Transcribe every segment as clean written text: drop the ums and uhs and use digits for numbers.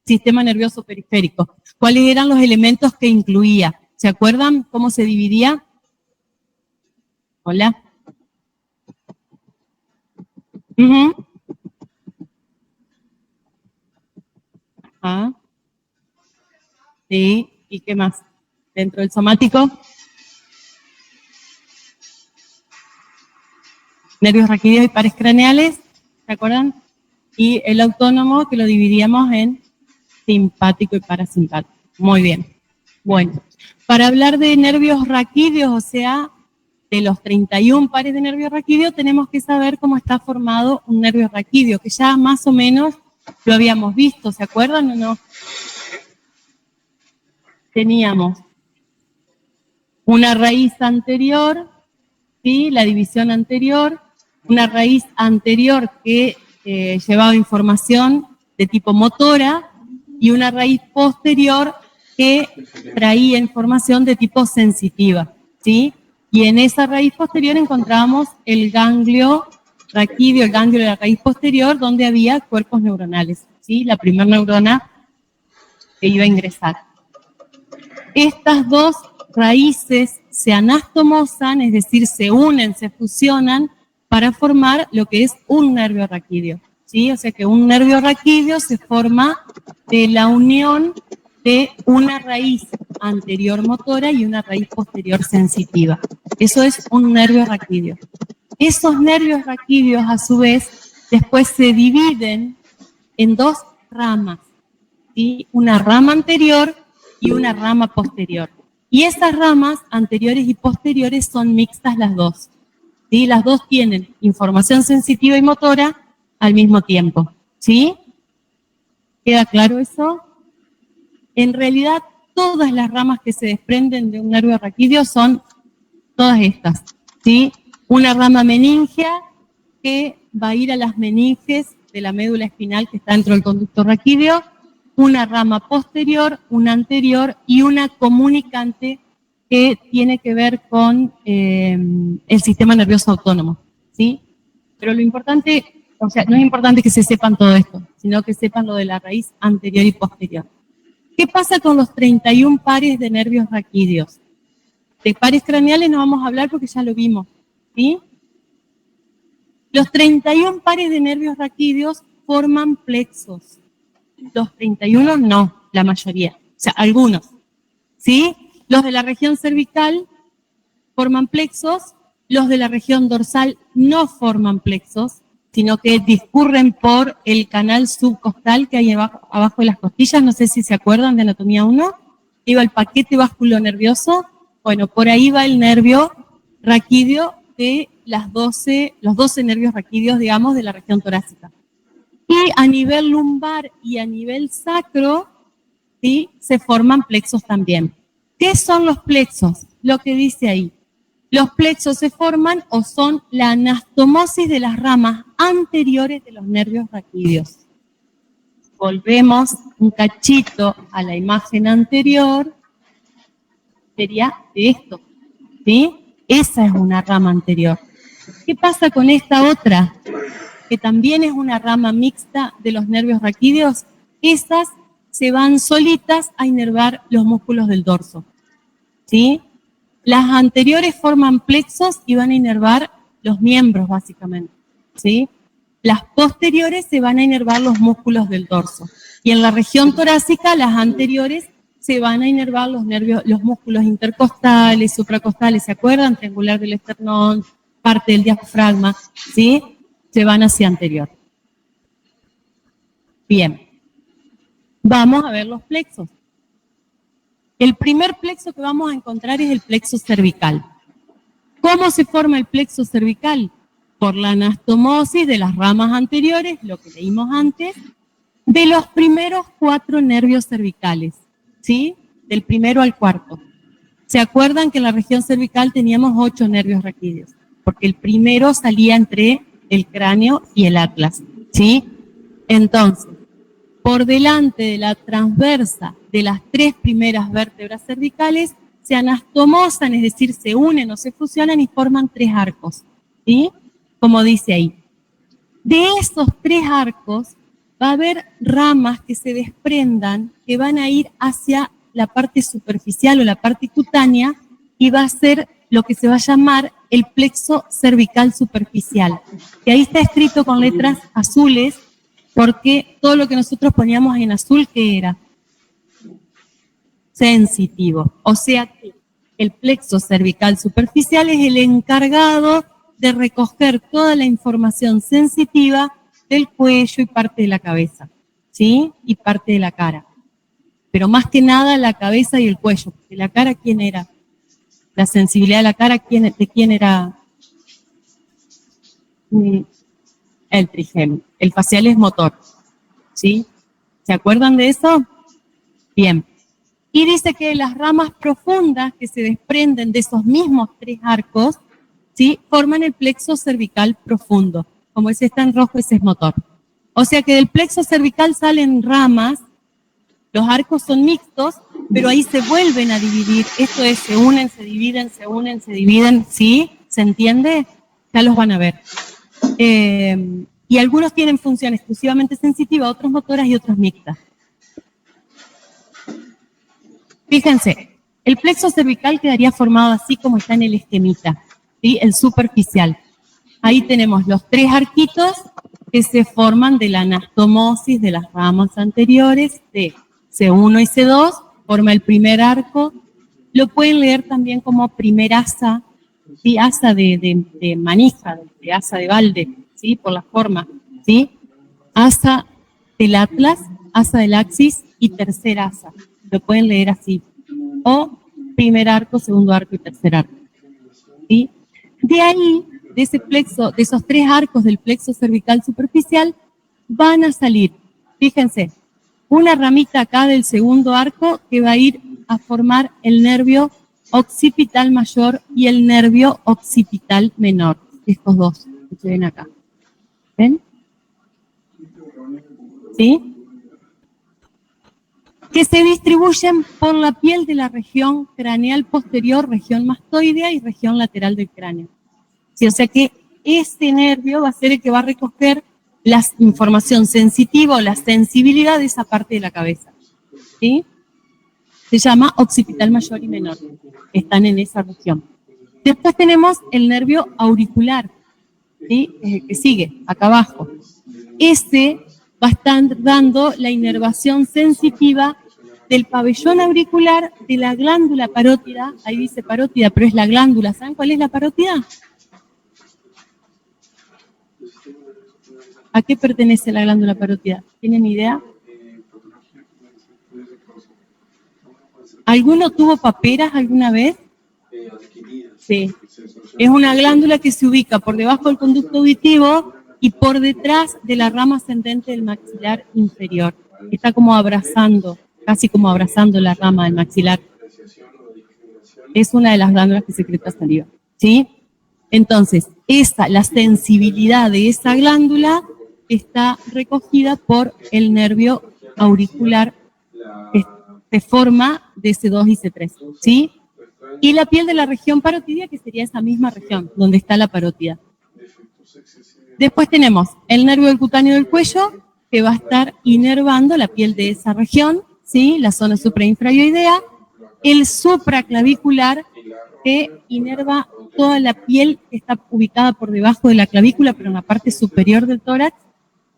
sistema nervioso periférico. ¿Cuáles eran los elementos que incluía? ¿Se acuerdan cómo se dividía? Hola. Ajá. Sí, ¿y qué más? Dentro del somático. Nervios raquídeos y pares craneales, ¿se acuerdan? Y el autónomo que lo dividíamos en simpático y parasimpático. Muy bien. Bueno, para hablar de nervios raquídeos, o sea, de los 31 pares de nervios raquídeos, tenemos que saber cómo está formado un nervio raquídeo, que ya más o menos lo habíamos visto, ¿se acuerdan o no? Teníamos una raíz anterior, ¿sí? La división anterior, una raíz anterior que llevaba información de tipo motora y una raíz posterior que traía información de tipo sensitiva, ¿sí? Y en esa raíz posterior encontrábamos el ganglio raquídeo, el ganglio de la raíz posterior, donde había cuerpos neuronales, ¿sí? La primera neurona que iba a ingresar. Estas dos raíces se anastomosan, es decir, se unen, se fusionan para formar lo que es un nervio raquídeo, ¿sí? O sea que un nervio raquídeo se forma de la unión de una raíz anterior motora y una raíz posterior sensitiva. Eso es un nervio raquídeo. Esos nervios raquídeos, a su vez, después se dividen en dos ramas, ¿sí? Una rama anterior y una rama posterior. Y esas ramas anteriores y posteriores son mixtas las dos, ¿sí? Las dos tienen información sensitiva y motora al mismo tiempo, ¿sí? ¿Queda claro eso? En realidad, todas las ramas que se desprenden de un nervio raquídeo son todas estas, ¿sí? Una rama meningea que va a ir a las meninges de la médula espinal que está dentro del conducto raquídeo, una rama posterior, una anterior y una comunicante que tiene que ver con el sistema nervioso autónomo, ¿sí? Pero lo importante, o sea, no es importante que se sepan todo esto, sino que sepan lo de la raíz anterior y posterior. ¿Qué pasa con los 31 pares de nervios raquídeos? De pares craneales no vamos a hablar porque ya lo vimos, ¿sí? Los 31 pares de nervios raquídeos forman plexos. Los 31 no, la mayoría, o sea, algunos, ¿sí? Los de la región cervical forman plexos, los de la región dorsal no forman plexos, sino que discurren por el canal subcostal que hay abajo de las costillas, no sé si se acuerdan de anatomía 1, iba el paquete vasculonervioso, bueno, por ahí va el nervio raquídeo de los 12 nervios raquídeos, digamos, de la región torácica. Y a nivel lumbar y a nivel sacro, ¿sí? Se forman plexos también. ¿Qué son los plexos? Lo que dice ahí. Los plexos se forman o son la anastomosis de las ramas anteriores de los nervios raquídeos. Volvemos un cachito a la imagen anterior, sería de esto, ¿sí? Esa es una rama anterior. ¿Qué pasa con esta otra? Que también es una rama mixta de los nervios raquídeos. Esas se van solitas a inervar los músculos del dorso, ¿sí? Las anteriores forman plexos y van a inervar los miembros, básicamente, ¿sí? Las posteriores se van a inervar los músculos del dorso. Y en la región torácica, las anteriores se van a inervar los nervios, los músculos intercostales, supracostales, ¿se acuerdan? Triangular del esternón, parte del diafragma, ¿sí? Se van hacia anterior. Bien. Vamos a ver los plexos. El primer plexo que vamos a encontrar es el plexo cervical. ¿Cómo se forma el plexo cervical? Por la anastomosis de las ramas anteriores, lo que leímos antes, de los primeros 4 nervios cervicales, ¿sí? Del primero al cuarto. ¿Se acuerdan que en la región cervical teníamos 8 nervios raquídeos? Porque el primero salía entre el cráneo y el atlas, ¿sí? Entonces, por delante de la transversa de las 3 primeras vértebras cervicales, se anastomosan, es decir, se unen o se fusionan y forman 3 arcos, ¿sí? Como dice ahí. De esos 3 arcos, va a haber ramas que se desprendan, que van a ir hacia la parte superficial o la parte cutánea, y va a ser lo que se va a llamar el plexo cervical superficial. Que ahí está escrito con letras azules, porque todo lo que nosotros poníamos en azul, ¿qué era? Sensitivo. O sea que el plexo cervical superficial es el encargado de recoger toda la información sensitiva del cuello y parte de la cabeza, ¿sí? Y parte de la cara. Pero más que nada la cabeza y el cuello, porque la cara, ¿quién era? La sensibilidad de la cara, ¿de quién era? El trigémino. El facial es motor, ¿sí? ¿Se acuerdan de eso? Bien. Y dice que las ramas profundas que se desprenden de esos mismos 3 arcos, ¿sí? Forman el plexo cervical profundo. Como ese está en rojo, ese es motor. O sea que del plexo cervical salen ramas, los arcos son mixtos, pero ahí se vuelven a dividir. Esto es, se unen, se dividen, se unen, se dividen, ¿sí? ¿Se entiende? Ya los van a ver. Y algunos tienen función exclusivamente sensitiva, otros motoras y otros mixtas. Fíjense, el plexo cervical quedaría formado así como está en el esquemita, ¿sí? El superficial. Ahí tenemos los 3 arquitos que se forman de la anastomosis de las ramas anteriores de C1 y C2, forma el primer arco. Lo pueden leer también como primer asa, ¿sí? Asa de manija, de asa de balde, ¿sí? Por la forma, ¿sí? Asa del atlas, asa del axis y tercer asa. Lo pueden leer así. O primer arco, segundo arco y tercer arco, ¿sí? De ahí, de ese plexo, de esos 3 arcos del plexo cervical superficial, van a salir, fíjense, una ramita acá del segundo arco que va a ir a formar el nervio occipital mayor y el nervio occipital menor. Estos dos que se ven acá. ¿Ven? ¿Sí? Que se distribuyen por la piel de la región craneal posterior, región mastoidea y región lateral del cráneo. ¿Sí? O sea que este nervio va a ser el que va a recoger la información sensitiva o la sensibilidad de esa parte de la cabeza, ¿sí? Se llama occipital mayor y menor. Están en esa región. Después tenemos el nervio auricular, ¿sí? Es el que sigue, acá abajo. Este va a estar dando la inervación sensitiva del pabellón auricular, de la glándula parótida. Ahí dice parótida, pero es la glándula. ¿Saben cuál es la parótida? ¿A qué pertenece la glándula parótida? ¿Tienen idea? ¿Alguno tuvo paperas alguna vez? Sí. Es una glándula que se ubica por debajo del conducto auditivo y por detrás de la rama ascendente del maxilar inferior. Está como abrazando, casi como abrazando la rama del maxilar. Es una de las glándulas que secreta saliva, ¿sí? Entonces, la sensibilidad de esa glándula está recogida por el nervio auricular que se forma de C2 y C3, ¿sí? Y la piel de la región parotidia, que sería esa misma región donde está la parótida. Después tenemos el nervio del cutáneo del cuello, que va a estar inervando la piel de esa región, ¿sí? La zona suprainfraoidea. El supraclavicular, que inerva toda la piel que está ubicada por debajo de la clavícula, pero en la parte superior del tórax.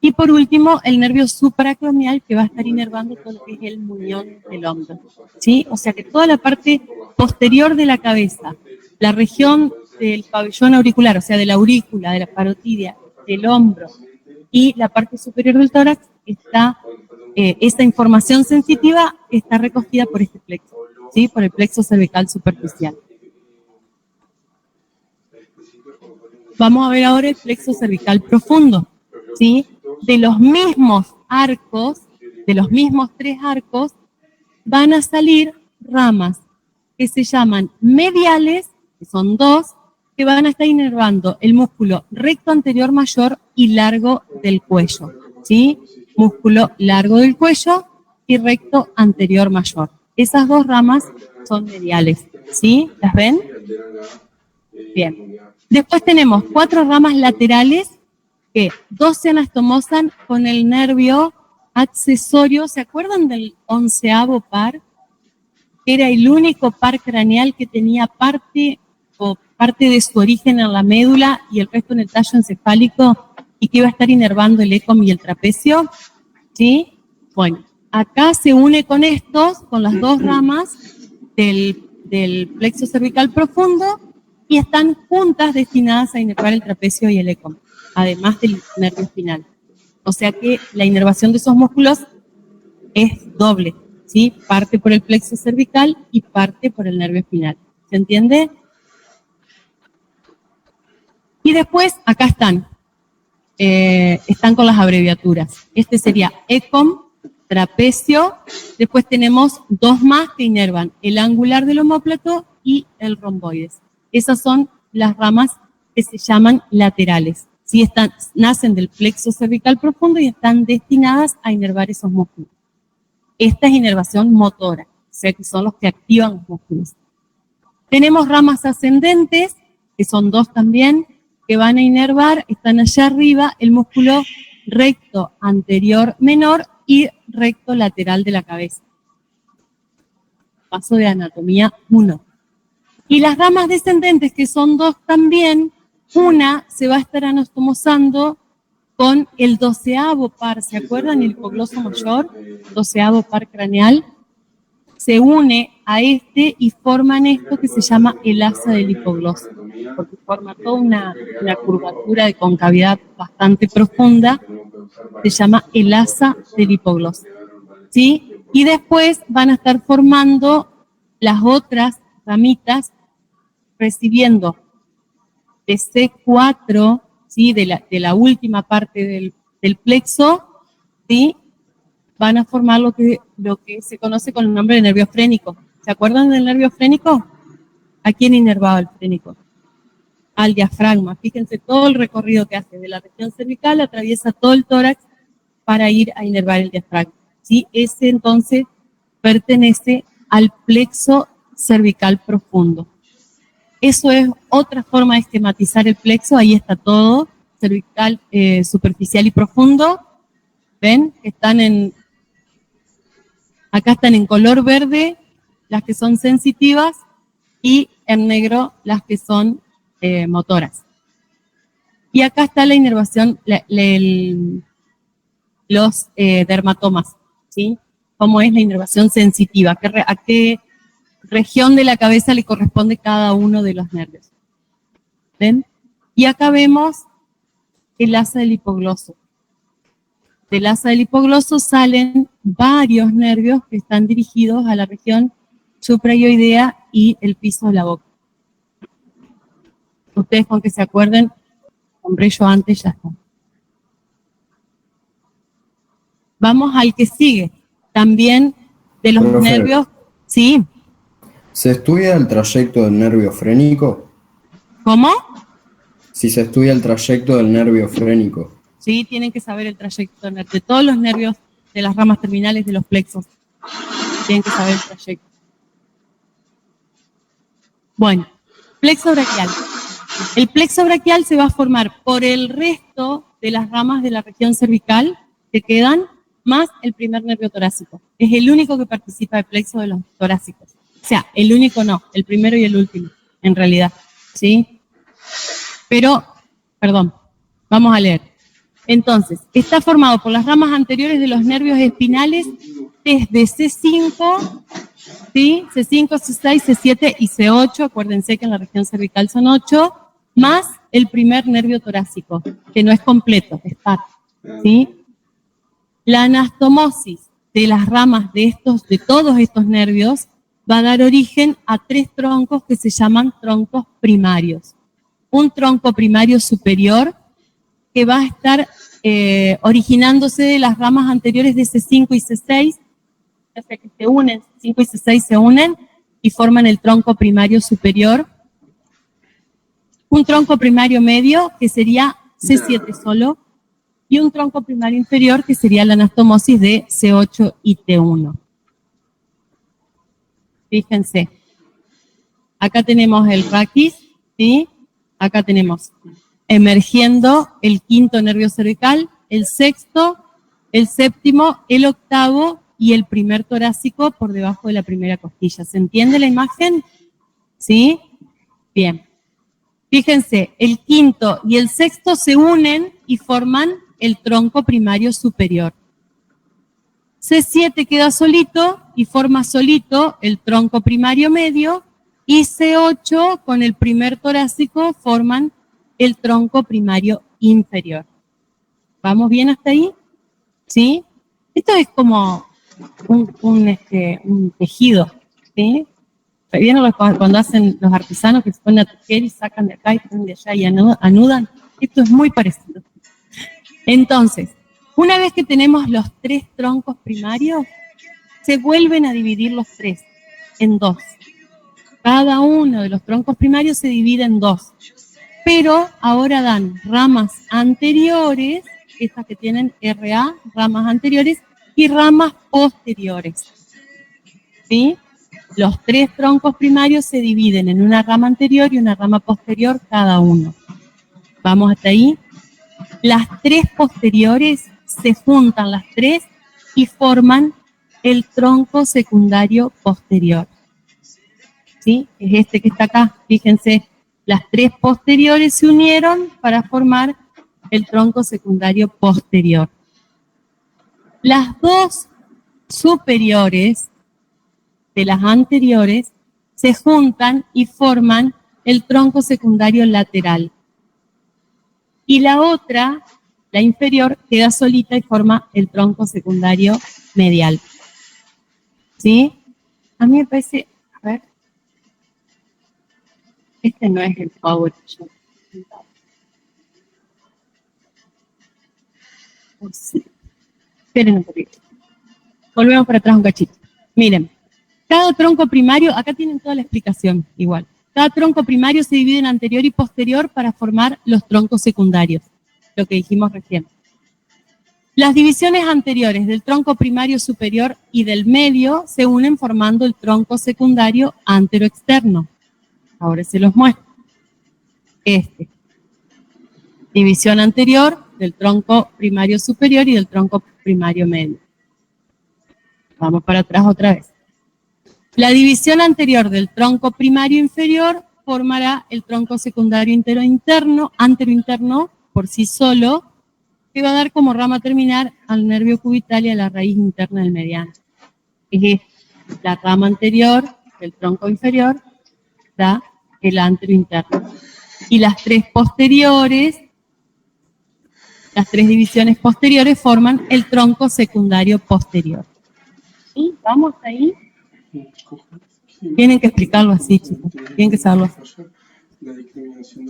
Y por último, el nervio supracranial, que va a estar inervando todo lo que es el muñón del hombro, ¿sí? O sea que toda la parte posterior de la cabeza, la región del pabellón auricular, o sea, de la aurícula, de la parotidia, del hombro y la parte superior del tórax, esta información sensitiva está recogida por este plexo, ¿sí? Por el plexo cervical superficial. Vamos a ver ahora el plexo cervical profundo, ¿sí? De los mismos arcos, de los mismos 3 arcos, van a salir ramas que se llaman mediales, que son 2, que van a estar inervando el músculo recto anterior mayor y largo del cuello, ¿sí? Músculo largo del cuello y recto anterior mayor. Esas 2 ramas son mediales, ¿sí? ¿Las ven? Bien. Después tenemos 4 ramas laterales que dos se anastomosan con el nervio accesorio. ¿Se acuerdan del 11º par? Era el único par craneal que tenía parte de su origen en la médula y el resto en el tallo encefálico, y que iba a estar inervando el ECOM y el trapecio, ¿sí? Bueno, acá se une con estos, con las dos ramas del plexo cervical profundo, y están juntas destinadas a inervar el trapecio y el ECOM, además del nervio espinal. O sea que la inervación de esos músculos es doble, ¿sí? Parte por el plexo cervical y parte por el nervio espinal. ¿Se entiende? Y después, acá están con las abreviaturas. Este sería ECOM, trapecio. Después tenemos dos más que inervan, el angular del omóplato y el romboides. Esas son las ramas que se llaman laterales. ¿Sí? Nacen del plexo cervical profundo y están destinadas a inervar esos músculos. Esta es inervación motora, o sea que son los que activan los músculos. Tenemos ramas ascendentes, que son dos también, que van a inervar, están allá arriba, el músculo recto anterior menor y recto lateral de la cabeza. Paso de anatomía 1. Y las ramas descendentes, que son dos también, una se va a estar anastomosando con el 12º par, ¿se acuerdan? El hipogloso mayor, 12º par craneal, se une a este y forman esto que se llama el asa del hipogloso, porque forma toda una curvatura de concavidad bastante profunda, se llama el asa del hipogloso, ¿sí? Y después van a estar formando las otras ramitas, recibiendo de C4, ¿sí? de la última parte del plexo, ¿sí? Van a formar lo que se conoce con el nombre de nervio frénico. ¿Se acuerdan del nervio frénico? ¿A quién inervaba el frénico? Al diafragma. Fíjense todo el recorrido que hace de la región cervical, atraviesa todo el tórax para ir a inervar el diafragma, ¿sí? Ese entonces pertenece al plexo cervical profundo. Eso es otra forma de esquematizar el plexo. Ahí está todo, cervical, superficial y profundo. ¿Ven? Acá están en color verde las que son sensitivas y en negro las que son motoras. Y acá está la inervación, los dermatomas, ¿sí? ¿Cómo es la inervación sensitiva? ¿A qué región de la cabeza le corresponde cada uno de los nervios? ¿Ven? Y acá vemos el asa del hipogloso. Del asa del hipogloso salen varios nervios que están dirigidos a la región suprayoidea y el piso de la boca. Ustedes con que se acuerden, nombré yo antes, ya está. Vamos al que sigue. También de los nervios, ¿sí? ¿Se estudia el trayecto del nervio frénico? ¿Cómo? Si se estudia el trayecto del nervio frénico. Sí, tienen que saber el trayecto de todos los nervios de las ramas terminales de los plexos. Tienen que saber el trayecto. Bueno, plexo braquial. El plexo braquial se va a formar por el resto de las ramas de la región cervical que quedan, más el primer nervio torácico. Es el único que participa del plexo de los torácicos. O sea, el único no, el primero y el último, en realidad. ¿Sí? Pero, perdón, vamos a leer. Entonces, está formado por las ramas anteriores de los nervios espinales desde C5, ¿sí? C5, C6, C7 y C8, acuérdense que en la región cervical son 8, más el primer nervio torácico, que no es completo, es parte, ¿sí? La anastomosis de las ramas de todos estos nervios va a dar origen a 3 troncos que se llaman troncos primarios. Un tronco primario superior que va a estar originándose de las ramas anteriores de C5 y C6, o sea que se unen, C5 y C6 se unen y forman el tronco primario superior. Un tronco primario medio, que sería C7 solo, y un tronco primario inferior, que sería la anastomosis de C8 y T1. Fíjense, acá tenemos el raquis, ¿sí? Acá tenemos emergiendo el quinto nervio cervical, el sexto, el séptimo, el octavo y el primer torácico por debajo de la primera costilla. ¿Se entiende la imagen? ¿Sí? Bien. Fíjense, el quinto y el sexto se unen y forman el tronco primario superior. C7 queda solito y forma solito el tronco primario medio, y C8 con el primer torácico forman el tronco primario inferior. ¿Vamos bien hasta ahí? ¿Sí? Esto es como un tejido, ¿sí? ¿Vieron cuando hacen los artesanos que se ponen a tejer y sacan de acá y ponen de allá y anudan? Esto es muy parecido. Entonces, una vez que tenemos los tres troncos primarios, se vuelven a dividir los tres en dos. Cada uno de los troncos primarios se divide en dos, pero ahora dan ramas anteriores, estas que tienen RA, ramas anteriores, y ramas posteriores. ¿Sí? Los tres troncos primarios se dividen en una rama anterior y una rama posterior cada uno. ¿Vamos hasta ahí? Las tres posteriores se juntan las tres y forman el tronco secundario posterior. ¿Sí? Es este que está acá. Fíjense, las tres posteriores se unieron para formar el tronco secundario posterior. Las dos superiores de las anteriores se juntan y forman el tronco secundario lateral. Y la otra, la inferior, queda solita y forma el tronco secundario medial. ¿Sí? A mí me parece, a ver, este no es el power. Sí. Esperen un poquito. Volvemos para atrás un cachito. Miren, cada tronco primario, acá tienen toda la explicación igual. Cada tronco primario se divide en anterior y posterior para formar los troncos secundarios, lo que dijimos recién. Las divisiones anteriores del tronco primario superior y del medio se unen formando el tronco secundario anteroexterno. Ahora se los muestro. División anterior del tronco primario superior y del tronco primario medio. Vamos para atrás otra vez. La división anterior del tronco primario inferior formará el tronco secundario anterointerno por sí solo, que va a dar como rama terminal al nervio cubital y a la raíz interna del mediano. Es la rama anterior del tronco inferior da el anterointerno. Y las tres posteriores, las tres divisiones posteriores forman el tronco secundario posterior. ¿Sí? ¿Vamos ahí? Tienen que explicarlo así, chicos. Tienen que saberlo así.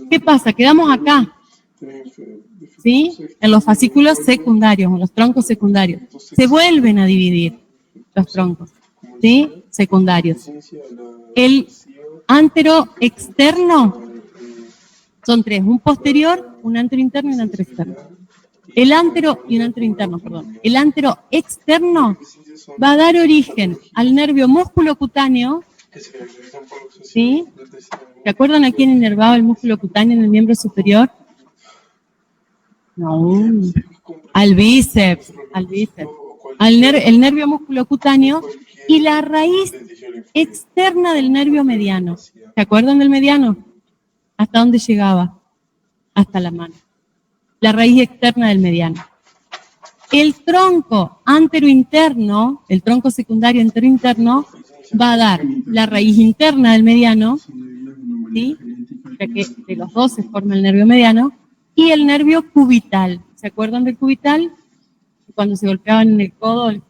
¿Qué pasa? Quedamos acá. ¿Sí? En los fascículos secundarios, en los troncos secundarios. Se vuelven a dividir los troncos, ¿sí? Secundarios. El anteroexterno son tres, un posterior, un anterointerno y un anteroexterno. El anteroexterno va a dar origen al nervio músculo cutáneo, ¿sí? ¿Se acuerdan a quién inervaba el músculo cutáneo en el miembro superior? No, al bíceps. El nervio músculo cutáneo y la raíz externa del nervio mediano. ¿Se acuerdan del mediano? ¿Hasta dónde llegaba? Hasta la mano. La raíz externa del mediano. El tronco anterointerno, el tronco secundario anterointerno, va a dar la raíz interna del mediano, ¿sí? Ya que de los dos se forma el nervio mediano, y el nervio cubital. ¿Se acuerdan del cubital? Cuando se golpeaban en el codo, el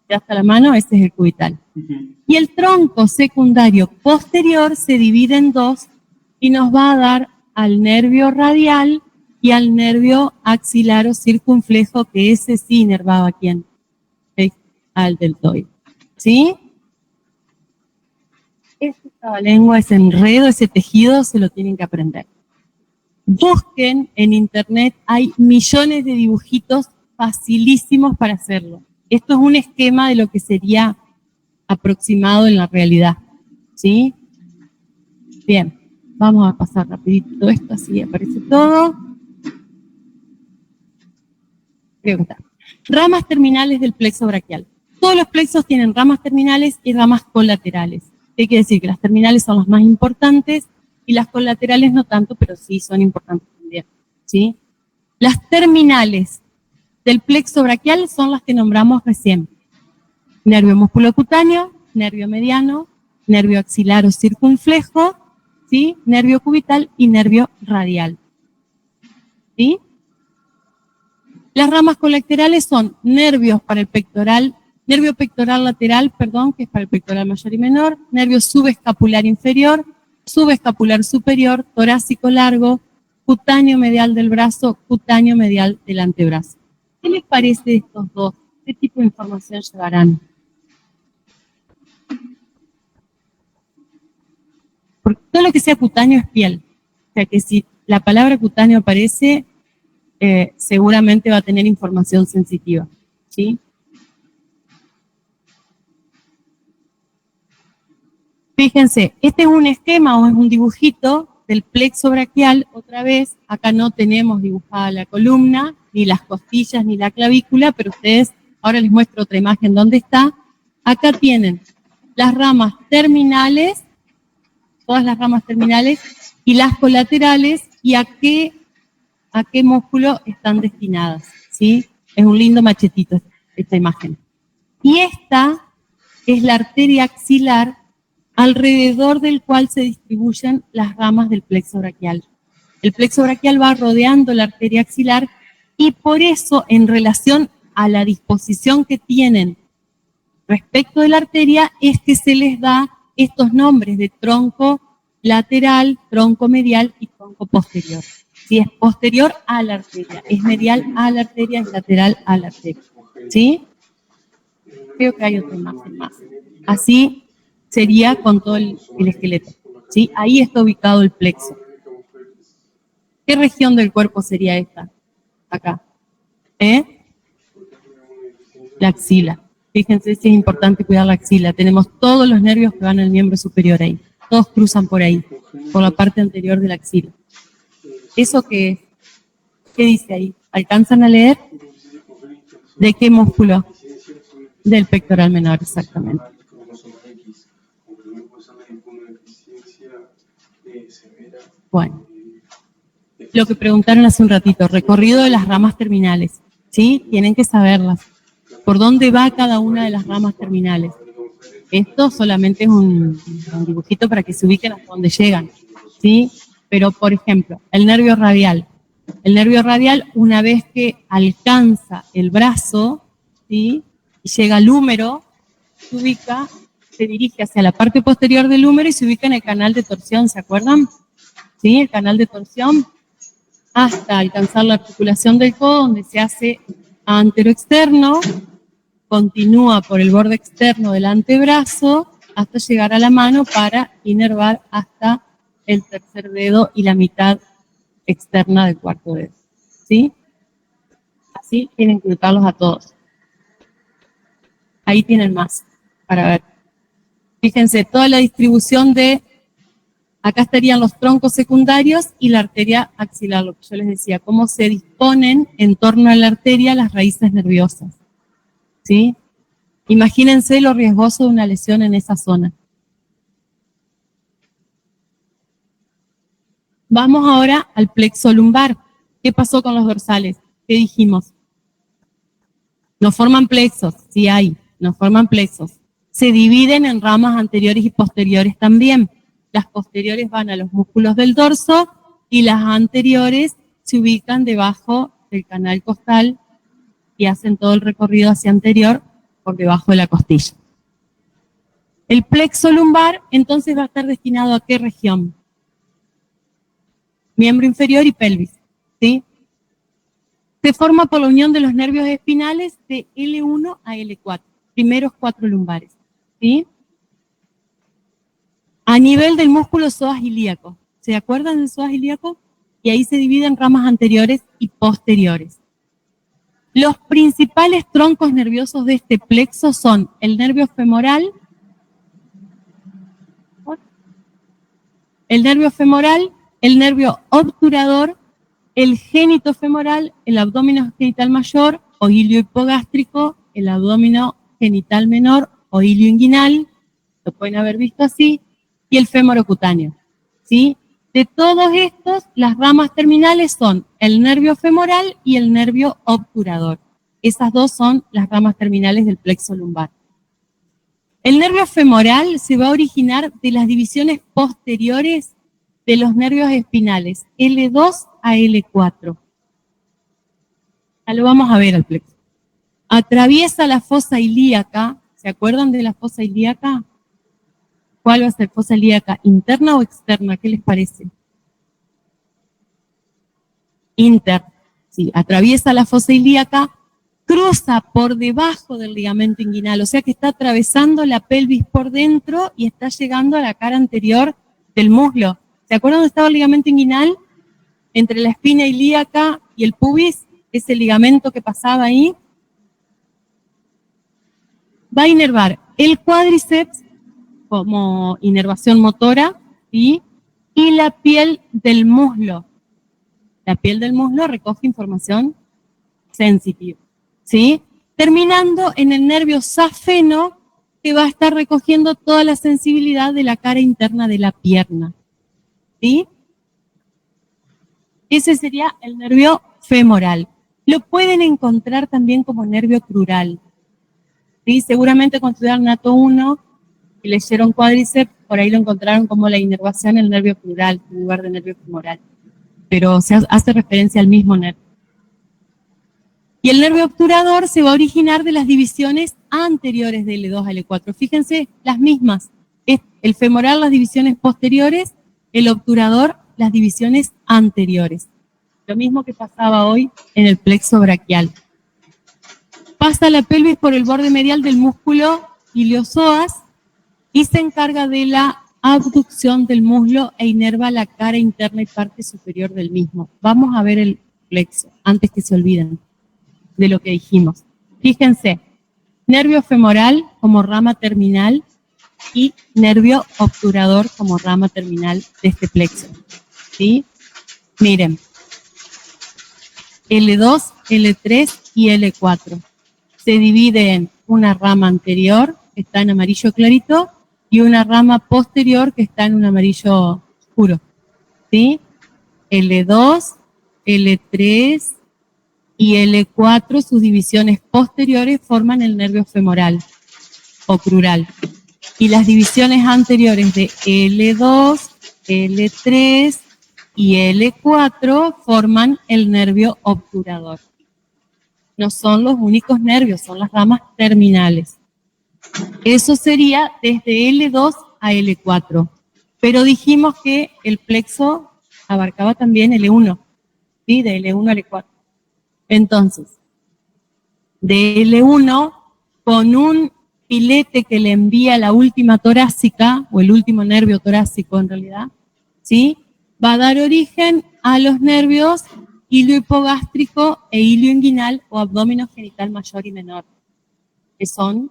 hasta la mano, ese es el cubital. Y el tronco secundario posterior se divide en dos y nos va a dar al nervio radial y al nervio axilar o circunflejo, que ese sí inervaba a quién, al deltoide. ¿Sí? Ese trabalengua, ese enredo, ese tejido, se lo tienen que aprender. Busquen en internet, hay millones de dibujitos facilísimos para hacerlo. Esto es un esquema de lo que sería aproximado en la realidad. ¿Sí? Bien, vamos a pasar rapidito esto, así aparece todo. creo que está. Ramas terminales del plexo braquial. Todos los plexos tienen ramas terminales y ramas colaterales. ¿Qué quiere decir? Que las terminales son las más importantes y las colaterales no tanto, pero sí son importantes también, ¿sí? Las terminales del plexo braquial son las que nombramos recién. Nervio musculocutáneo, nervio mediano, nervio axilar o circunflejo, ¿sí? Nervio cubital y nervio radial, ¿sí? Las ramas colaterales son nervios para el pectoral, nervio pectoral lateral, perdón, que es para el pectoral mayor y menor, nervio subescapular inferior, subescapular superior, torácico largo, cutáneo medial del brazo, cutáneo medial del antebrazo. ¿Qué les parece de estos dos? ¿Qué tipo de información llevarán? Porque todo lo que sea cutáneo es piel. O sea que si la palabra cutáneo aparece, seguramente va a tener información sensitiva, ¿sí? Fíjense, este es un esquema o es un dibujito del plexo braquial. Otra vez, acá no tenemos dibujada la columna, ni las costillas, ni la clavícula, pero ustedes, ahora les muestro otra imagen donde está. Acá tienen las ramas terminales, todas las ramas terminales, y las colaterales, y a qué músculo están destinadas, ¿sí? Es un lindo machetito esta imagen. Y esta es la arteria axilar alrededor del cual se distribuyen las ramas del plexo braquial. El plexo braquial va rodeando la arteria axilar y por eso, en relación a la disposición que tienen respecto de la arteria, es que se les da estos nombres de tronco lateral, tronco medial y tronco posterior. Si es posterior a la arteria, es medial a la arteria, es lateral a la arteria. ¿Sí? Creo que hay otra imagen más. Así sería con todo el esqueleto. ¿Sí? Ahí está ubicado el plexo. ¿Qué región del cuerpo sería esta? Acá. La axila. Fíjense si es importante cuidar la axila. Tenemos todos los nervios que van al miembro superior ahí. Todos cruzan por ahí, por la parte anterior de la axila. ¿Eso qué es? ¿Qué dice ahí? ¿Alcanzan a leer? ¿De qué músculo? Del pectoral menor, exactamente. Bueno, lo que preguntaron hace un ratito, recorrido de las ramas terminales, ¿sí? Tienen que saberlas. ¿Por dónde va cada una de las ramas terminales? Esto solamente es un dibujito para que se ubiquen hasta dónde llegan, ¿sí? Pero, por ejemplo, el nervio radial. El nervio radial, una vez que alcanza el brazo, ¿sí? Y llega al húmero, se ubica, se dirige hacia la parte posterior del húmero y se ubica en el canal de torsión, ¿se acuerdan? ¿Sí? El canal de torsión, hasta alcanzar la articulación del codo, donde se hace anteroexterno, continúa por el borde externo del antebrazo, hasta llegar a la mano para inervar hasta el tercer dedo y la mitad externa del cuarto dedo. ¿Sí? Así tienen que ubicarlos a todos. Ahí tienen más para ver. Fíjense, toda la distribución de, acá estarían los troncos secundarios y la arteria axilar, lo que yo les decía, cómo se disponen en torno a la arteria las raíces nerviosas. ¿Sí? Imagínense lo riesgoso de una lesión en esa zona. Vamos ahora al plexo lumbar. ¿Qué pasó con los dorsales? ¿Qué dijimos? No forman plexos, sí hay, no forman plexos. Se dividen en ramas anteriores y posteriores también. Las posteriores van a los músculos del dorso y las anteriores se ubican debajo del canal costal y hacen todo el recorrido hacia anterior por debajo de la costilla. El plexo lumbar entonces va a estar destinado ¿a qué región? Miembro inferior y pelvis, ¿sí? Se forma por la unión de los nervios espinales de L1 a L4, primeros 4 lumbares, ¿sí? A nivel del músculo psoas ilíaco, ¿se acuerdan del psoas ilíaco? Y ahí se dividen ramas anteriores y posteriores. Los principales troncos nerviosos de este plexo son el nervio femoral, el nervio obturador, el génito femoral, el abdomen genital mayor o ilio hipogástrico, el abdomino genital menor o ilio inguinal, lo pueden haber visto así, y el fémoro cutáneo, ¿sí? De todos estos, las ramas terminales son el nervio femoral y el nervio obturador. Esas dos son las ramas terminales del plexo lumbar. El nervio femoral se va a originar de las divisiones posteriores de los nervios espinales, L2 a L4. Ya lo vamos a ver al plexo. Atraviesa la fosa ilíaca. ¿Se acuerdan de la fosa ilíaca? ¿Cuál va a ser fosa ilíaca? ¿Interna o externa? ¿Qué les parece? Interna. Sí, atraviesa la fosa ilíaca, cruza por debajo del ligamento inguinal, o sea que está atravesando la pelvis por dentro y está llegando a la cara anterior del muslo. ¿Se acuerdan dónde estaba el ligamento inguinal? Entre la espina ilíaca y el pubis, ese ligamento que pasaba ahí. Va a inervar el cuádriceps como inervación motora, ¿sí? Y la piel del muslo. La piel del muslo recoge información sensitiva, ¿sí? Terminando en el nervio safeno, que va a estar recogiendo toda la sensibilidad de la cara interna de la pierna, ¿sí? Ese sería el nervio femoral. Lo pueden encontrar también como nervio crural, ¿sí? Seguramente cuando estudiaron Nato 1 y leyeron cuádriceps, por ahí lo encontraron como la inervación del nervio crural en lugar de nervio femoral, pero se hace referencia al mismo nervio. Y el nervio obturador se va a originar de las divisiones anteriores de L2 a L4. Fíjense, las mismas. El femoral, las divisiones posteriores, el obturador, las divisiones anteriores. Lo mismo que pasaba hoy en el plexo braquial. Pasa la pelvis por el borde medial del músculo iliozoas y se encarga de la abducción del muslo e inerva la cara interna y parte superior del mismo. Vamos a ver el plexo, antes que se olviden de lo que dijimos. Fíjense, nervio femoral como rama terminal y nervio obturador como rama terminal de este plexo, ¿sí? Miren, L2, L3 y L4. Se divide en una rama anterior, que está en amarillo clarito, y una rama posterior, que está en un amarillo oscuro, ¿sí? L2, L3 y L4, sus divisiones posteriores, forman el nervio femoral o crural. Y las divisiones anteriores de L2, L3 y L4 forman el nervio obturador. No son los únicos nervios, son las ramas terminales. Eso sería desde L2 a L4. Pero dijimos que el plexo abarcaba también L1, ¿sí? De L1 a L4. Entonces, de L1, con un filete que le envía la última torácica, o el último nervio torácico en realidad, ¿sí? Va a dar origen a los nervios ilio hipogástrico e ilio inguinal o abdomino genital mayor y menor, que son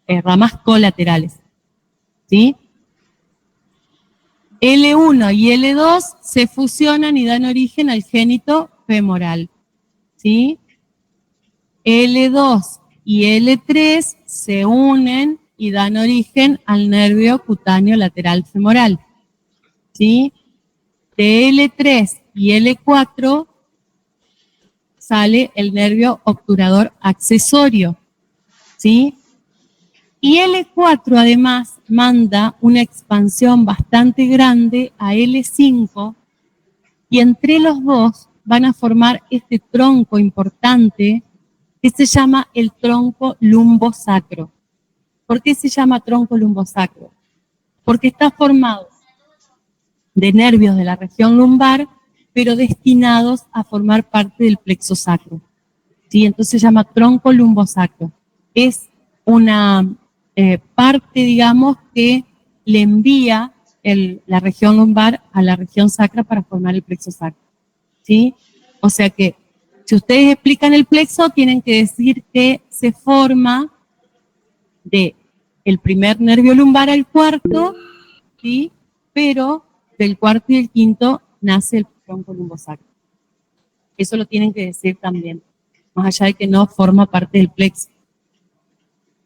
ramas colaterales, ¿sí? L1 y L2 se fusionan y dan origen al génito femoral, ¿sí? L2 y L3 se unen y dan origen al nervio cutáneo lateral femoral, ¿sí? De L3 y L4 sale el nervio obturador accesorio, ¿sí? Y L4 además manda una expansión bastante grande a L5 y entre los dos van a formar este tronco importante que se llama el tronco lumbosacro. ¿Por qué se llama tronco lumbosacro? Porque está formado de nervios de la región lumbar, pero destinados a formar parte del plexo sacro, ¿sí? Entonces se llama tronco lumbosacro. Es una parte, digamos, que le envía la región lumbar a la región sacra para formar el plexo sacro, ¿sí? O sea que, si ustedes explican el plexo, tienen que decir que se forma de el primer nervio lumbar al cuarto, ¿sí? Pero del cuarto y el quinto nace el tronco lumbosacro. Eso lo tienen que decir también. más allá de que no forma parte del plexo.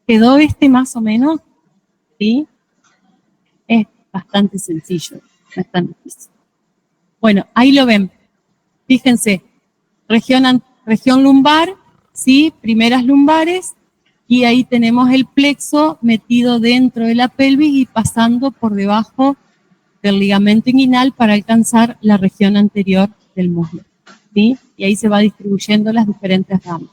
¿Quedó más o menos? ¿Sí? Es bastante sencillo, no es tan difícil. Bueno, ahí lo ven. Fíjense, región lumbar, ¿sí? Primeras lumbares, y ahí tenemos el plexo metido dentro de la pelvis y pasando por debajo del ligamento inguinal para alcanzar la región anterior del muslo, ¿sí? Y ahí se va distribuyendo las diferentes ramas.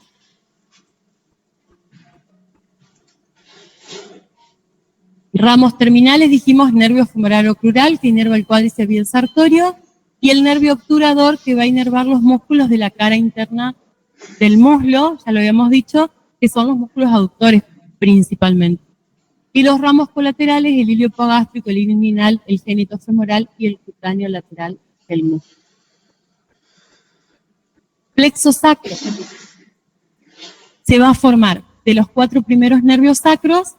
Ramos terminales, dijimos nervio femoral-oclural, que inerva el cuádriceps y el sartorio, y el nervio obturador, que va a inervar los músculos de la cara interna del muslo, ya lo habíamos dicho, que son los músculos aductores principalmente. Y los ramos colaterales, el ilio hipogástrico, el ilio inguinal, el génito femoral y el cutáneo lateral del muslo. Plexo sacro se va a formar de los 4 primeros nervios sacros,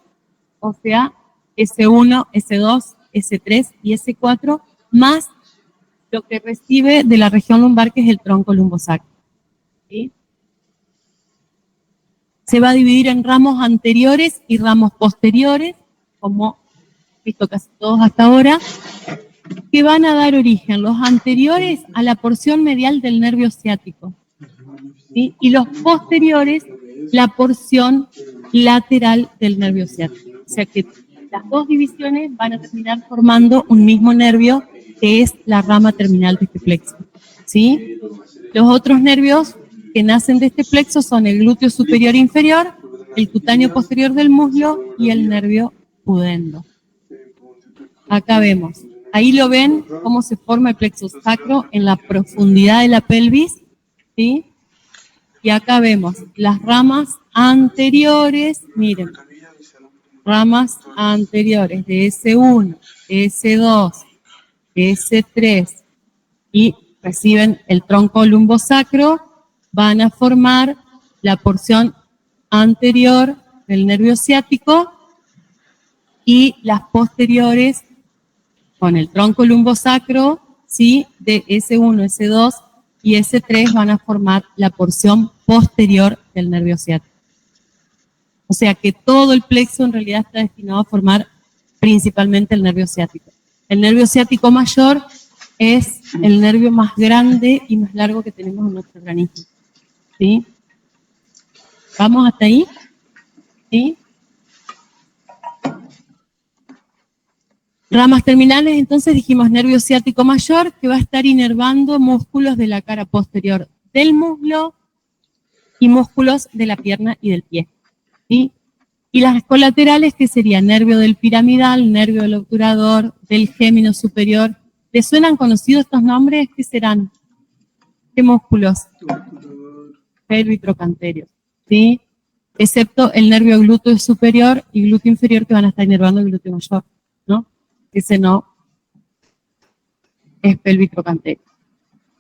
o sea, S1, S2, S3 y S4, más lo que recibe de la región lumbar, que es el tronco lumbosacro. ¿Sí? Se va a dividir en ramos anteriores y ramos posteriores, como visto casi todos hasta ahora, que van a dar origen, los anteriores, a la porción medial del nervio ciático, ¿sí? Y los posteriores, la porción lateral del nervio ciático. O sea que las dos divisiones van a terminar formando un mismo nervio, que es la rama terminal de este plexo, ¿sí? Los otros nervios que nacen de este plexo son el glúteo superior e inferior, el cutáneo posterior del muslo y el nervio pudendo. Acá vemos, ahí lo ven cómo se forma el plexo sacro en la profundidad de la pelvis, ¿sí? Y acá vemos las ramas anteriores, miren, ramas anteriores de S1, S2, S3 y reciben el tronco lumbosacro, van a formar la porción anterior del nervio ciático y las posteriores con el tronco lumbosacro, ¿sí? De S1, S2 y S3 van a formar la porción posterior del nervio ciático. O sea que todo el plexo en realidad está destinado a formar principalmente el nervio ciático. El nervio ciático mayor es el nervio más grande y más largo que tenemos en nuestro organismo, ¿sí? ¿Vamos hasta ahí? ¿Sí? Ramas terminales, entonces dijimos nervio ciático mayor, que va a estar inervando músculos de la cara posterior del muslo y músculos de la pierna y del pie, ¿sí? Y las colaterales, que serían nervio del piramidal, nervio del obturador, del gémino superior. ¿Les suenan conocidos estos nombres? ¿Qué serán? ¿Qué músculos? Pelvitrocanterios, ¿sí? Excepto el nervio glúteo superior y glúteo inferior, que van a estar inervando el glúteo mayor, ¿no? Ese no es pelvitrocanterio.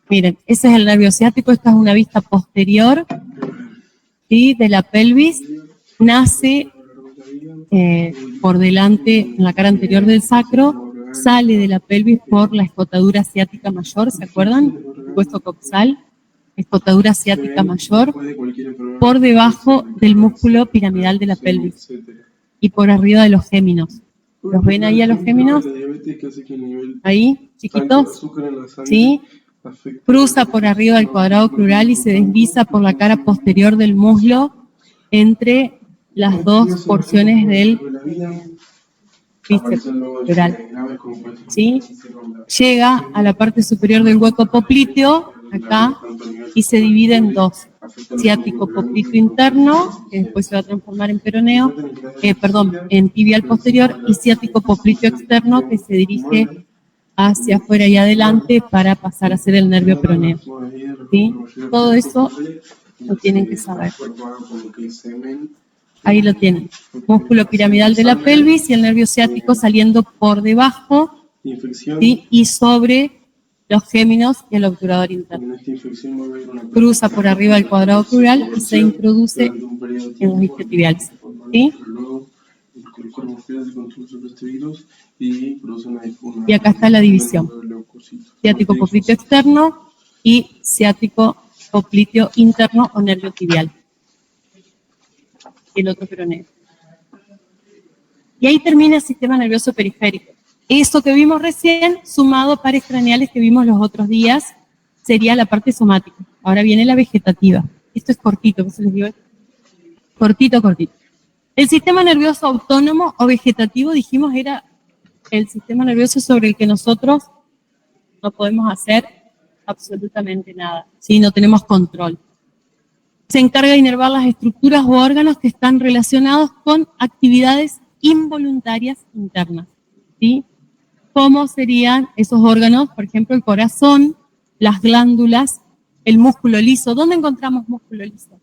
Miren, ese es el nervio ciático, esta es una vista posterior, ¿sí? De la pelvis, nace por delante, en la cara anterior del sacro, sale de la pelvis por la escotadura ciática mayor, ¿se acuerdan? Hueso coxal, escotadura ciática mayor, por debajo del músculo piramidal de la pelvis y por arriba de los géminos. ¿Los ven ahí a los géminos? Ahí, chiquitos, ¿sí? Cruza por arriba del cuadrado crural y se desliza por la cara posterior del muslo entre las dos porciones del bíceps crural, ¿sí? Llega a la parte superior del hueco popliteo, acá, y se divide en dos: ciático popliteo interno, que después se va a transformar en peroneo, en tibial posterior, y ciático popliteo externo, que se dirige hacia afuera y adelante para pasar a ser el nervio peroneo, ¿sí? Todo eso lo tienen que saber. Ahí lo tienen. Músculo piramidal de la pelvis y el nervio ciático saliendo por debajo, ¿sí? Y sobre los géminos y el obturador interno. Cruza por arriba del cuadrado crural y se introduce en los isquiotibiales, ¿sí? Y acá está la división: ciático popliteo externo y ciático popliteo interno o nervio tibial. y el otro peroneo. Y ahí termina el sistema nervioso periférico. Eso que vimos recién, sumado a pares craneales que vimos los otros días, sería la parte somática. Ahora viene la vegetativa. Esto es cortito, ¿qué se les digo? Cortito, cortito. El sistema nervioso autónomo o vegetativo, dijimos, era el sistema nervioso sobre el que nosotros no podemos hacer absolutamente nada, ¿sí? No tenemos control. Se encarga de inervar las estructuras o órganos que están relacionados con actividades involuntarias internas, ¿sí? ¿Cómo serían esos órganos? Por ejemplo, el corazón, las glándulas, el músculo liso. ¿Dónde encontramos músculo liso?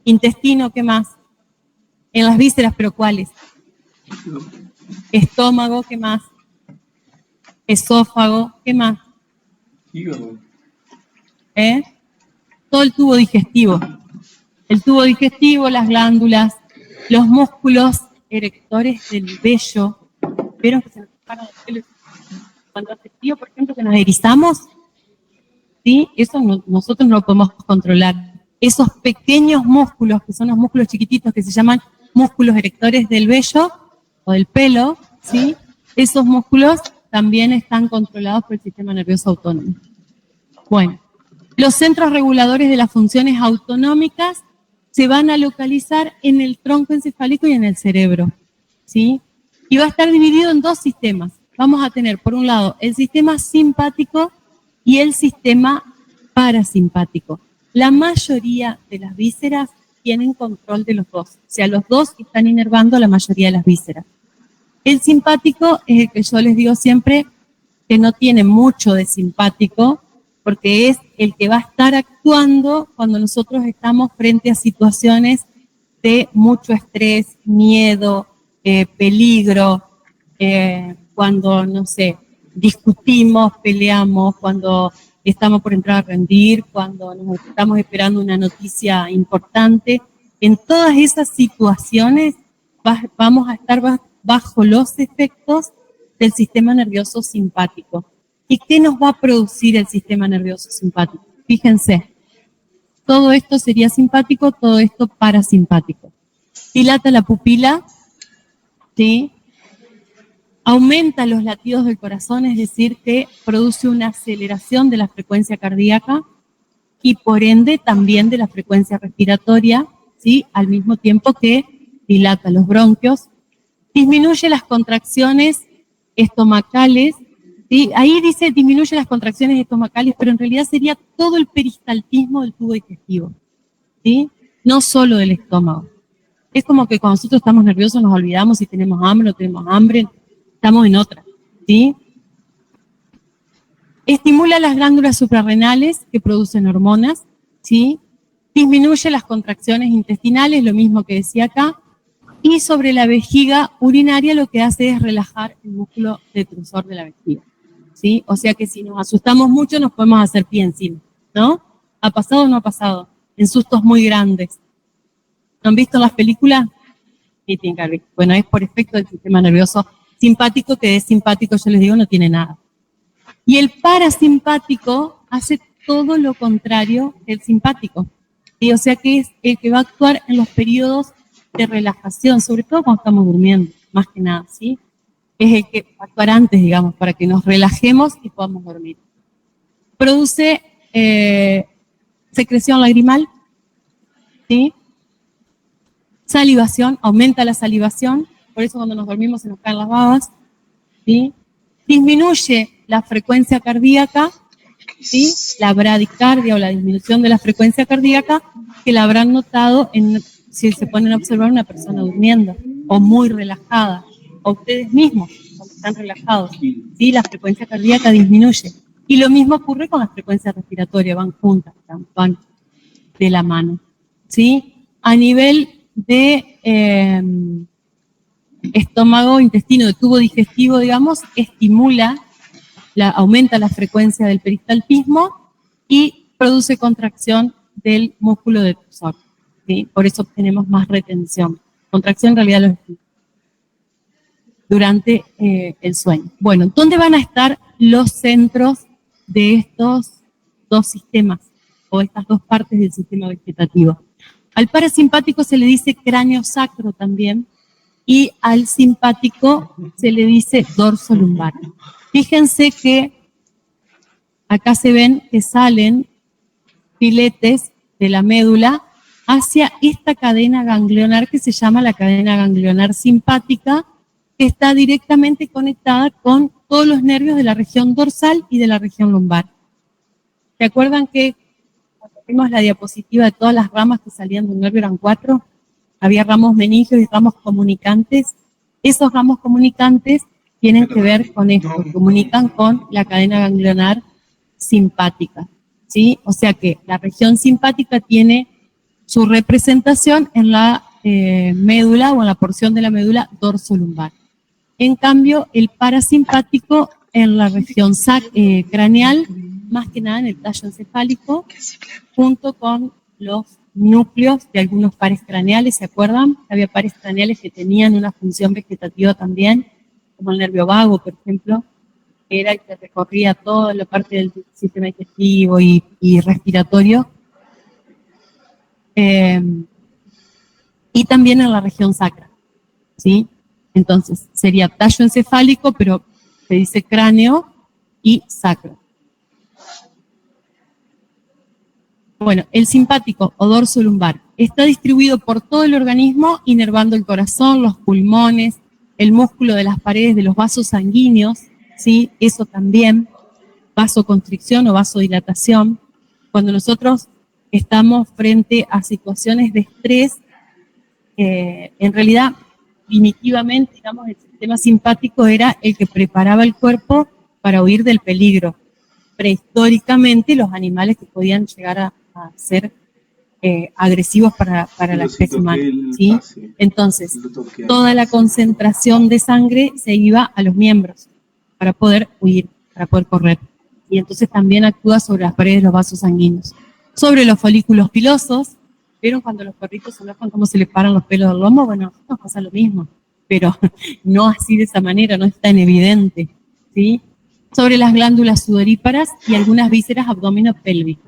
Intestino, ¿qué más? En las vísceras, ¿pero cuáles? Estómago, ¿qué más? Esófago, ¿qué más? Hígado. Todo el tubo digestivo. El tubo digestivo, las glándulas, los músculos erectores del vello. ¿Vieron que se nos paran los pelos? Cuando hace frío, por ejemplo, que nos erizamos, ¿sí? Eso nosotros no lo podemos controlar. Esos pequeños músculos, que son los músculos chiquititos que se llaman músculos erectores del vello o del pelo, ¿sí? Esos músculos también están controlados por el sistema nervioso autónomo. Bueno, los centros reguladores de las funciones autonómicas se van a localizar en el tronco encefálico y en el cerebro, ¿sí? Y va a estar dividido en dos sistemas. Vamos a tener, por un lado, el sistema simpático y el sistema parasimpático. La mayoría de las vísceras tienen control de los dos. O sea, los dos están inervando a la mayoría de las vísceras. El simpático es el que yo les digo siempre que no tiene mucho de simpático, porque es el que va a estar actuando cuando nosotros estamos frente a situaciones de mucho estrés, miedo, peligro, cuando, no sé, discutimos, peleamos, cuando estamos por entrar a rendir, cuando nos estamos esperando una noticia importante. En todas esas situaciones vamos a estar bajo los efectos del sistema nervioso simpático. ¿Y qué nos va a producir el sistema nervioso simpático? Fíjense, todo esto sería simpático, todo esto parasimpático. Dilata la pupila, ¿sí? Aumenta los latidos del corazón, es decir, que produce una aceleración de la frecuencia cardíaca y por ende también de la frecuencia respiratoria, ¿sí? Al mismo tiempo que dilata los bronquios, disminuye las contracciones estomacales, ¿sí? Ahí dice disminuye las contracciones estomacales, pero en realidad sería todo el peristaltismo del tubo digestivo, ¿sí? No solo del estómago. Es como que cuando nosotros estamos nerviosos nos olvidamos si tenemos hambre o no tenemos hambre, estamos en otra, ¿sí? Estimula las glándulas suprarrenales que producen hormonas, ¿sí? Disminuye las contracciones intestinales, lo mismo que decía acá, y sobre la vejiga urinaria lo que hace es relajar el músculo detrusor de la vejiga, ¿sí? O sea que si nos asustamos mucho nos podemos hacer pie encima, ¿no? ¿Ha pasado o no ha pasado? En sustos muy grandes. ¿No han visto las películas? Sí, tienen que haber visto. Bueno, es por efecto del sistema nervioso simpático, que es simpático, yo les digo, no tiene nada. Y el parasimpático hace todo lo contrario del simpático. ¿Sí? O sea que es el que va a actuar en los periodos de relajación, sobre todo cuando estamos durmiendo, más que nada, ¿sí? Es el que va a actuar antes, digamos, para que nos relajemos y podamos dormir. Produce secreción lagrimal, ¿sí? Salivación, aumenta la salivación, por eso cuando nos dormimos se nos caen las babas, ¿sí? Disminuye la frecuencia cardíaca, ¿sí? La bradicardia o la disminución de la frecuencia cardíaca que la habrán notado si se ponen a observar una persona durmiendo o muy relajada, o ustedes mismos cuando están relajados, ¿sí? La frecuencia cardíaca disminuye. Y lo mismo ocurre con las frecuencias respiratorias, van juntas, van de la mano, ¿sí? A nivel de estómago, intestino, de tubo digestivo, digamos, aumenta la frecuencia del peristaltismo y produce contracción del músculo detrusor, ¿sí? Por eso obtenemos más retención. Contracción en realidad durante el sueño. Bueno, ¿dónde van a estar los centros de estos dos sistemas o estas dos partes del sistema vegetativo? Al parasimpático se le dice cráneo sacro también, y al simpático se le dice dorso lumbar. Fíjense que acá se ven que salen filetes de la médula hacia esta cadena ganglionar que se llama la cadena ganglionar simpática, que está directamente conectada con todos los nervios de la región dorsal y de la región lumbar. ¿Se acuerdan que cuando vimos la diapositiva de todas las ramas que salían del nervio eran 4? Había ramos meningios y ramos comunicantes. Esos ramos comunicantes tienen que ver con esto, comunican con la cadena ganglionar simpática, ¿sí? O sea que la región simpática tiene su representación en la médula o en la porción de la médula dorsolumbar. En cambio, el parasimpático en la región craneal, más que nada en el tallo encefálico, junto con los núcleos de algunos pares craneales, ¿se acuerdan? Había pares craneales que tenían una función vegetativa también, como el nervio vago, por ejemplo, que era el que recorría toda la parte del sistema digestivo y respiratorio. Y también en la región sacra, ¿sí? Entonces, sería tallo encefálico, pero se dice cráneo y sacro. Bueno, el simpático o dorso lumbar está distribuido por todo el organismo, inervando el corazón, los pulmones, el músculo de las paredes de los vasos sanguíneos, ¿sí? Eso también, vasoconstricción o vasodilatación. Cuando nosotros estamos frente a situaciones de estrés, en realidad, primitivamente, digamos, el sistema simpático era el que preparaba el cuerpo para huir del peligro. Prehistóricamente, los animales que podían llegar a ser agresivos para la especie humana, ¿sí? Entonces, toda la concentración de sangre se iba a los miembros para poder huir, para poder correr. Y entonces también actúa sobre las paredes de los vasos sanguíneos. Sobre los folículos pilosos, ¿vieron cuando los perritos se enojan cómo se les paran los pelos del lomo? Bueno, nos pasa lo mismo, pero no así de esa manera, no es tan evidente, ¿sí? Sobre las glándulas sudoríparas y algunas vísceras abdominopélvicas.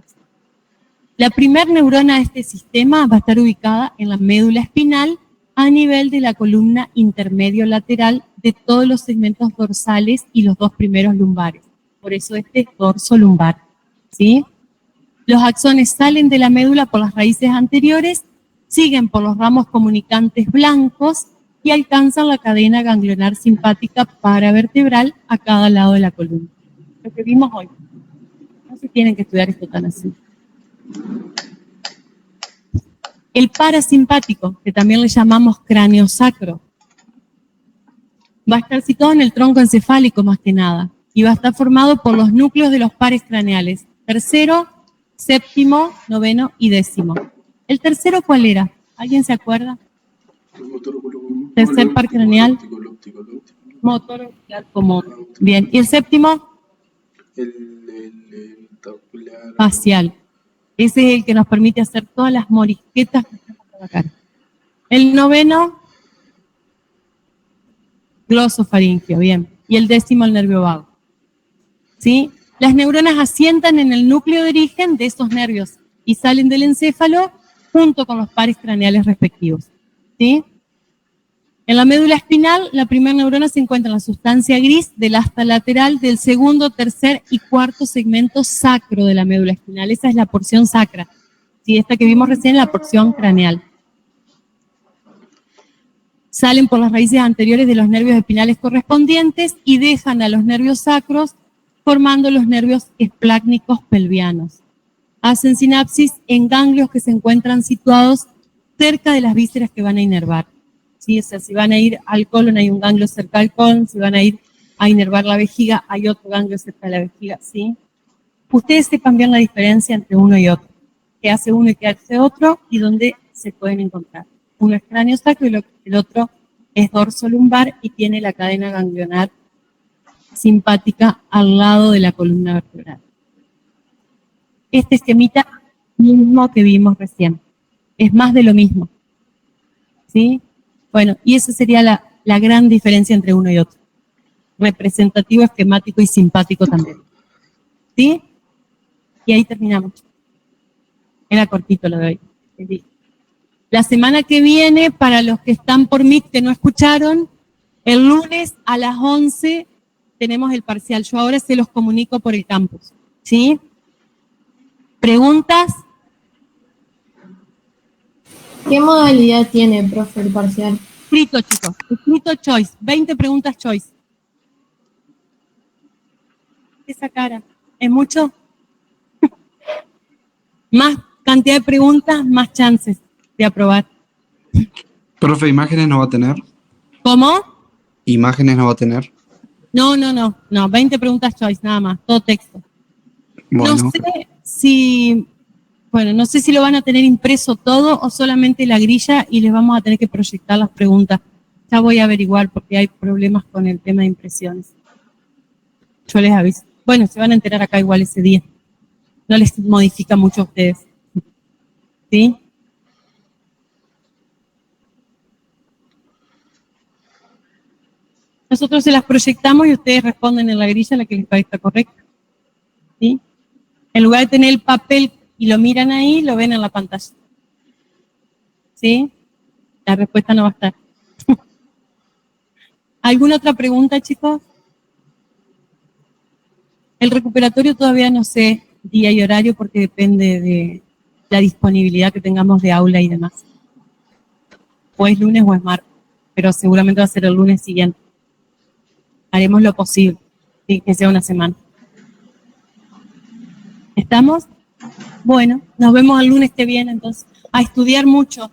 La primer neurona de este sistema va a estar ubicada en la médula espinal a nivel de la columna intermedio lateral de todos los segmentos dorsales y los dos primeros lumbares. Por eso este es dorso lumbar, ¿sí? Los axones salen de la médula por las raíces anteriores, siguen por los ramos comunicantes blancos y alcanzan la cadena ganglionar simpática paravertebral a cada lado de la columna. Lo que vimos hoy. No se tienen que estudiar esto tan así. El parasimpático, que también le llamamos cráneo sacro, va a estar situado en el tronco encefálico más que nada y va a estar formado por los núcleos de los pares craneales, tercero, séptimo, noveno y décimo. ¿El tercero cuál era? ¿Alguien se acuerda? Tercer par craneal. Motor ocular común. Bien. ¿Y el séptimo? El facial. Ese es el que nos permite hacer todas las morisquetas que tenemos en la cara. El noveno, glosofaringeo, bien. Y el décimo, el nervio vago. ¿Sí? Las neuronas asientan en el núcleo de origen de esos nervios y salen del encéfalo junto con los pares craneales respectivos. ¿Sí? En la médula espinal, la primera neurona se encuentra en la sustancia gris del asta lateral del segundo, tercer y cuarto segmento sacro de la médula espinal. Esa es la porción sacra. ¿Sí? Esta que vimos recién, la porción craneal. Salen por las raíces anteriores de los nervios espinales correspondientes y dejan a los nervios sacros formando los nervios esplácnicos pelvianos. Hacen sinapsis en ganglios que se encuentran situados cerca de las vísceras que van a inervar. ¿Sí? O sea, si van a ir al colon hay un ganglio cerca del colon, si van a ir a inervar la vejiga hay otro ganglio cerca de la vejiga, ¿sí? Ustedes sepan bien la diferencia entre uno y otro, qué hace uno y qué hace otro y dónde se pueden encontrar. Uno es cráneo sacro y el otro es dorso lumbar y tiene la cadena ganglionar simpática al lado de la columna vertebral. Este esquemita mismo que vimos recién, es más de lo mismo, ¿sí? Bueno, y esa sería la gran diferencia entre uno y otro. Representativo, esquemático y simpático también. ¿Sí? Y ahí terminamos. Era cortito lo de hoy. La semana que viene, para los que están por Meet que no escucharon, el lunes a las 11 tenemos el parcial. Yo ahora se los comunico por el campus, ¿sí? ¿Preguntas? ¿Qué modalidad tiene, profe, el parcial? Escrito, chicos. Escrito choice. 20 preguntas choice. Esa cara. ¿Es mucho? Más cantidad de preguntas, más chances de aprobar. Profe, ¿imágenes no va a tener? ¿Cómo? ¿Imágenes no va a tener? No, 20 preguntas choice, nada más, todo texto. Bueno. No sé si lo van a tener impreso todo o solamente la grilla y les vamos a tener que proyectar las preguntas. Ya voy a averiguar porque hay problemas con el tema de impresiones. Yo les aviso. Bueno, se van a enterar acá igual ese día. No les modifica mucho a ustedes. ¿Sí? Nosotros se las proyectamos y ustedes responden en la grilla la que les parezca correcta. ¿Sí? En lugar de tener el papel y lo miran ahí, lo ven en la pantalla. ¿Sí? La respuesta no va a estar. ¿Alguna otra pregunta, chicos? El recuperatorio todavía no sé día y horario porque depende de la disponibilidad que tengamos de aula y demás. O es lunes o es martes, pero seguramente va a ser el lunes siguiente. Haremos lo posible, ¿sí? Que sea una semana. ¿Estamos? Bueno, nos vemos el lunes que viene entonces. A estudiar mucho.